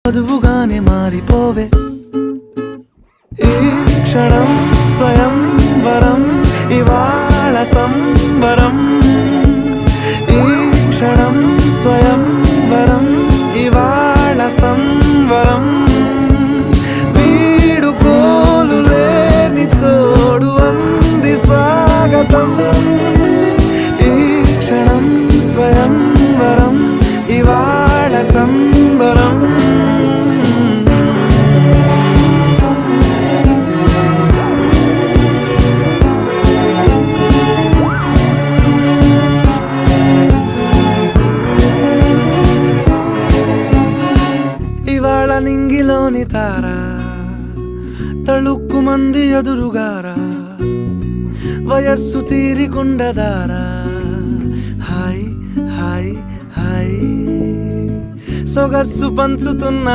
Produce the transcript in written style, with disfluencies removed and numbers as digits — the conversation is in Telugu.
వధువుగానే మారిపోవే ఈ క్షణం స్వయం వరం ఇవాళ సంబరం ఈ క్షణం స్వయం వరం ఇవాళ సంవరం వీడుకోలు లేని తోడు అంది స్వాగతం ఈ క్షణం స్వయం వరం ఇవాళ సంబరం ఇవాళ నింగిలోని తారా తళుక్కు మంది ఎదురుగారా వయస్సు తీరికుండదారా హాయ్ హాయ్ హాయ్ సొగస్సు పంచుతున్న